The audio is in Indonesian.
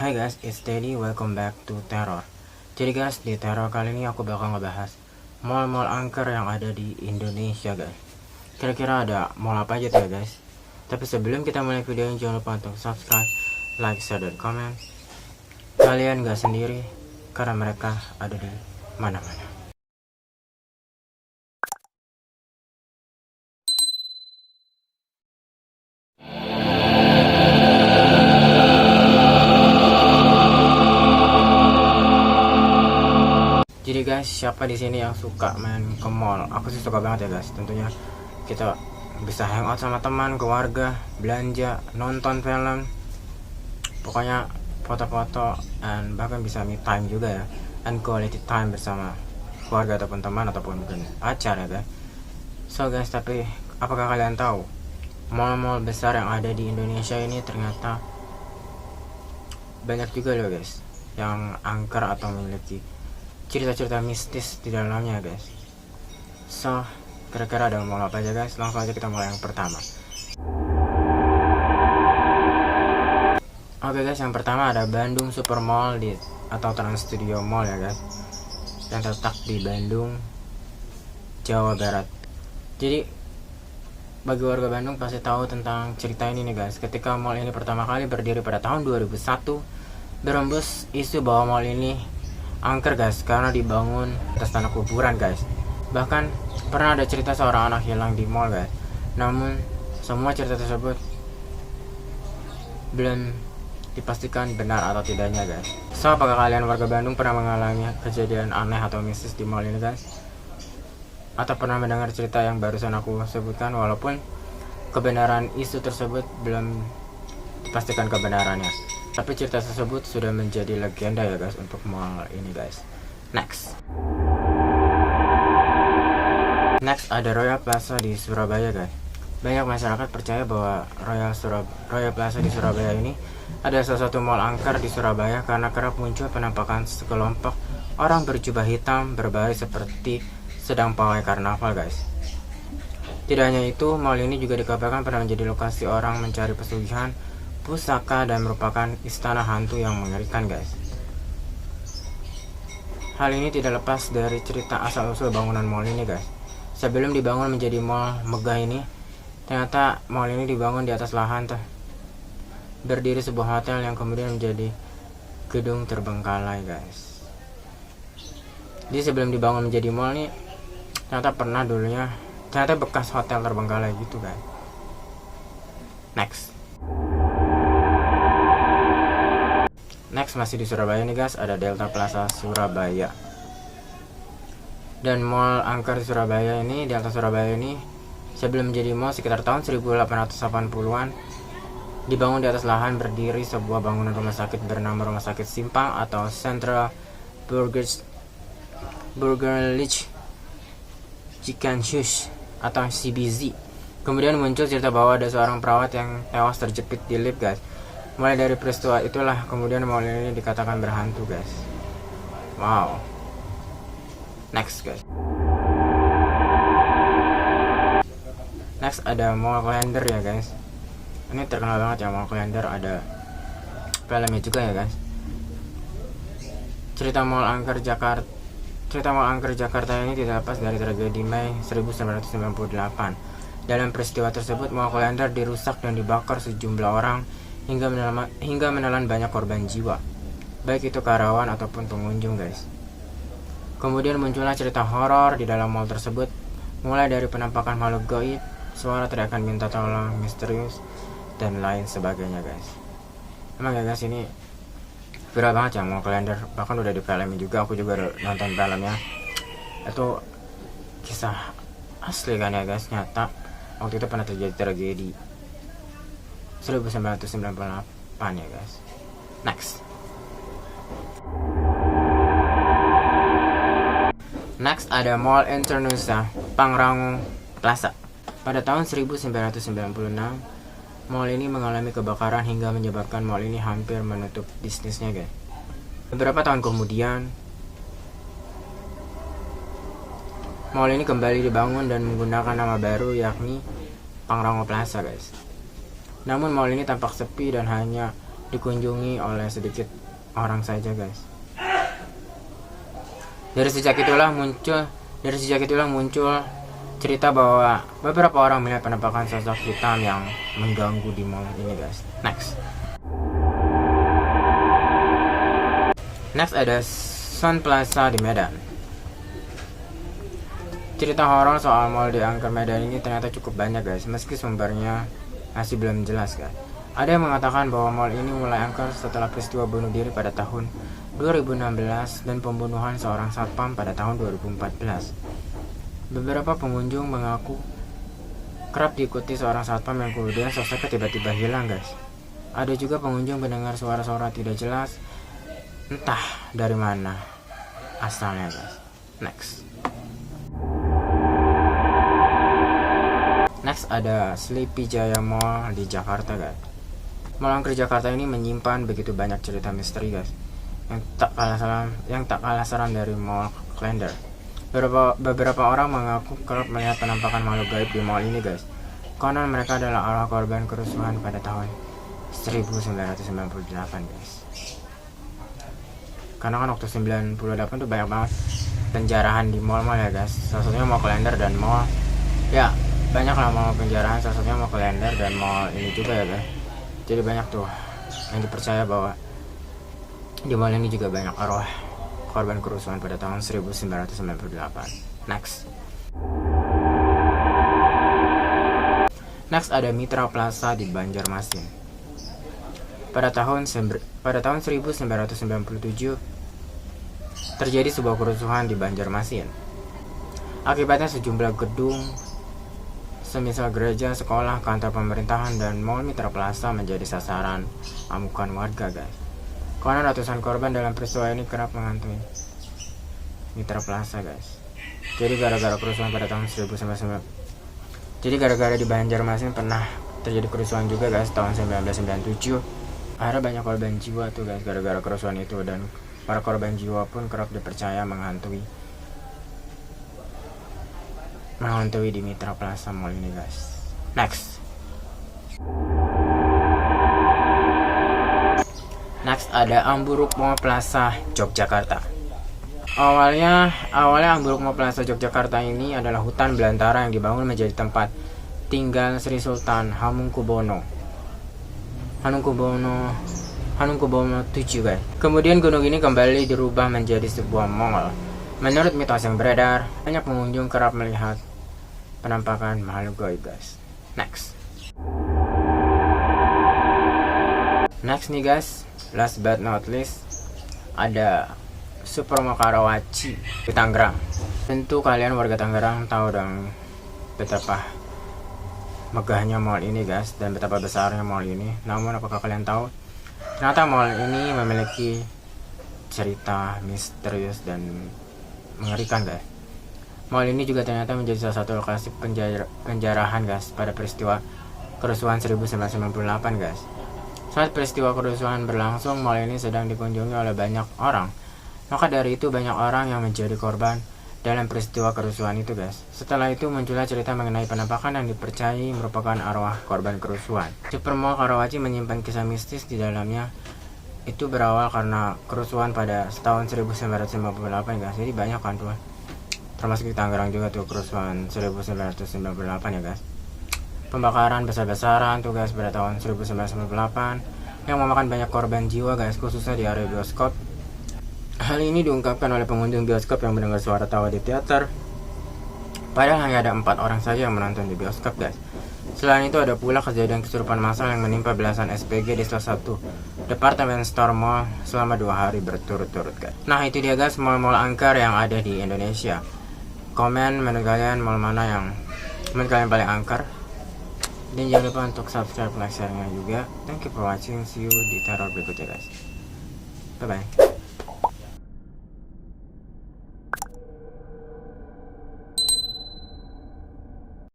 Hai guys, it's Teddy, welcome back to Terror. Jadi guys, di Terror kali ini aku bakal ngebahas mall-mall angker yang ada di Indonesia guys. Kira-kira ada mall apa aja tuh ya guys. Tapi sebelum kita mulai video ini, jangan lupa untuk subscribe, like, share, dan komen. Kalian gak sendiri, karena mereka ada di mana-mana. Jadi guys, siapa di sini yang suka main ke mall? Aku sih suka banget ya guys. Tentunya kita bisa hangout sama teman, keluarga, belanja, nonton film, pokoknya foto-foto, dan bahkan bisa me time juga ya, and quality time bersama keluarga ataupun teman ataupun mungkin pacar ya guys. So guys, tapi apakah kalian tahu mall-mall besar yang ada di Indonesia ini ternyata banyak juga loh guys yang angker atau memiliki cerita-cerita mistis di dalamnya guys. So, kira-kira ada mall apa aja guys? Langsung aja kita mulai yang pertama. Oke guys, yang pertama ada Bandung Super Mall atau Trans Studio Mall ya guys, yang terletak di Bandung, Jawa Barat. Jadi bagi warga Bandung pasti tahu tentang cerita ini nih guys. Ketika mall ini pertama kali berdiri pada tahun 2001, berembus isu bahwa mall ini angker guys karena dibangun atas tanah kuburan guys. Bahkan pernah ada cerita seorang anak hilang di mall guys. Namun semua cerita tersebut belum dipastikan benar atau tidaknya guys. So, apakah kalian warga Bandung pernah mengalami kejadian aneh atau mistis di mall ini guys? Atau pernah mendengar cerita yang barusan aku sebutkan, walaupun kebenaran isu tersebut belum dipastikan kebenarannya, tapi cerita tersebut sudah menjadi legenda ya guys untuk mall ini guys. Next ada Royal Plaza di Surabaya guys. Banyak masyarakat percaya bahwa Royal Plaza di Surabaya ini adalah salah satu mall angker di Surabaya karena kerap muncul penampakan sekelompok orang berjubah hitam berbaris seperti sedang pawai karnaval guys. Tidak hanya itu, mall ini juga dikabarkan pernah menjadi lokasi orang mencari pesugihan, pusaka, dan merupakan istana hantu yang mengerikan guys. Hal ini tidak lepas dari cerita asal-usul bangunan mall ini guys. Sebelum dibangun menjadi mall megah ini, ternyata mall ini dibangun di atas lahan berdiri sebuah hotel yang kemudian menjadi gedung terbengkalai guys. Jadi sebelum dibangun menjadi mall nih, ternyata ternyata bekas hotel terbengkalai gitu guys. Next masih di Surabaya nih guys, ada Delta Plaza Surabaya. Dan mall angker di Surabaya ini, Delta Surabaya ini, sebelum menjadi mall sekitar tahun 1880-an, dibangun di atas lahan berdiri sebuah bangunan rumah sakit bernama Rumah Sakit Simpang atau Central Burgerlich Ziekenhuis atau CBZ. Kemudian muncul cerita bahwa ada seorang perawat yang tewas terjepit di lift guys. Mulai dari peristiwa itulah kemudian mall ini dikatakan berhantu guys. Wow. Next guys. Next ada Mall Klender ya guys. Ini terkenal banget ya Mall Klender, ada filmnya juga ya guys. Cerita Mall Angker Jakarta ini tidak lepas dari tragedi Mei 1998. Dalam peristiwa tersebut, Mall Klender dirusak dan dibakar sejumlah orang hingga menelan banyak korban jiwa, baik itu karyawan ataupun pengunjung guys. Kemudian muncullah cerita horor di dalam mall tersebut, mulai dari penampakan makhluk gaib, suara teriakan minta tolong misterius, dan lain sebagainya guys. Emang ya guys, ini viral banget ya Mall Klender, bahkan udah di filmin juga, aku juga udah nonton filmnya. Itu kisah asli kan ya guys, nyata. Waktu itu pernah terjadi tragedi 1998 ya guys. Next ada Mall Internusa Pangrango Plaza. Pada tahun 1996, mall ini mengalami kebakaran hingga menyebabkan mall ini hampir menutup bisnisnya guys. Beberapa tahun kemudian, mall ini kembali dibangun dan menggunakan nama baru yakni Pangrango Plaza guys. Namun mall ini tampak sepi dan hanya dikunjungi oleh sedikit orang saja guys. Dari sejak itulah muncul cerita bahwa beberapa orang melihat penampakan sosok hitam yang mengganggu di mall ini guys. Next ada Sun Plaza di Medan. Cerita horor soal mall di Angker Medan ini ternyata cukup banyak guys, meski sumbernya masih belum jelas guys. Ada yang mengatakan bahwa mall ini mulai angker setelah peristiwa bunuh diri pada tahun 2016 dan pembunuhan seorang satpam pada tahun 2014. Beberapa pengunjung mengaku kerap diikuti seorang satpam yang kemudian sosoknya tiba-tiba hilang guys. Ada juga pengunjung mendengar suara-suara tidak jelas, entah dari mana asalnya guys. Next ada Sleepy Jaya Mall di Jakarta guys. Mall Angker Jakarta ini menyimpan begitu banyak cerita misteri guys, yang tak kalah seram dari Mall Klender. Beberapa orang mengaku kerap melihat penampakan makhluk gaib di mall ini guys. Konon mereka adalah arwah korban kerusuhan pada tahun 1998 guys. Karena kan waktu 98 tuh banyak banget penjarahan di mall-mall ya guys. Salah satunya Mall Klender dan mall, ya banyak lah mall penjarahan, salah satunya Mall Klender dan mall ini juga ya guys. Jadi banyak tuh yang dipercaya bahwa di mall ini juga banyak arwah korban kerusuhan pada tahun 1998. Next ada Mitra Plaza di Banjarmasin. Pada tahun 1997 terjadi sebuah kerusuhan di Banjarmasin. Akibatnya sejumlah gedung semisal gereja, sekolah, kantor pemerintahan, dan Mall Mitra Plaza menjadi sasaran amukan warga guys. Konon ratusan korban dalam peristiwa ini kerap menghantui Mitra Plaza guys. Jadi gara-gara kerusuhan pada tahun 1999. Jadi gara-gara di Banjarmasin pernah terjadi kerusuhan juga guys tahun 1997. Akhirnya banyak korban jiwa tuh guys gara-gara kerusuhan itu, dan para korban jiwa pun kerap dipercaya menghantui di Mitra Plaza Mall ini guys. Next ada Amburukmo Plaza Yogyakarta. Awalnya Amburukmo Plaza Yogyakarta ini adalah hutan belantara yang dibangun menjadi tempat tinggal Sri Sultan Hamengkubuwono VII guys. Kemudian gunung ini kembali dirubah menjadi sebuah mall. Menurut mitos yang beredar, banyak pengunjung kerap melihat penampakan makhluk gaib guys. Next nih guys, last but not least ada Supermall Karawaci di Tangerang. Tentu kalian warga Tangerang tahu dong betapa megahnya mall ini guys, dan betapa besarnya mall ini. Namun apakah kalian tahu ternyata mall ini memiliki cerita misterius dan mengerikan guys. Mall ini juga ternyata menjadi salah satu lokasi penjarahan guys pada peristiwa kerusuhan 1998 guys. Saat peristiwa kerusuhan berlangsung, mall ini sedang dikunjungi oleh banyak orang. Maka dari itu banyak orang yang menjadi korban dalam peristiwa kerusuhan itu guys. Setelah itu muncullah cerita mengenai penampakan yang dipercayai merupakan arwah korban kerusuhan. Supermall Karawaci menyimpan kisah mistis di dalamnya. Itu berawal karena kerusuhan pada tahun 1958 guys. Jadi banyak kan tuh, termasuk di Tangerang juga tuh kerusuhan 1998 ya guys. Pembakaran besar-besaran tuh guys pada tahun 1998 yang memakan banyak korban jiwa guys, khususnya di area bioskop. Hal ini diungkapkan oleh pengunjung bioskop yang mendengar suara tawa di teater. Padahal hanya ada 4 orang saja yang menonton di bioskop guys. Selain itu ada pula kejadian kesurupan massal yang menimpa belasan SPG di salah satu departemen store mall selama 2 hari berturut-turut guys. Nah itu dia guys mall-mall angker yang ada di Indonesia. Komen menurut kalian mall mana yang menurut kalian paling angker? Dan jangan lupa untuk subscribe, like, share-nya juga. Thank you for watching. See you di teror berikutnya guys. Bye bye.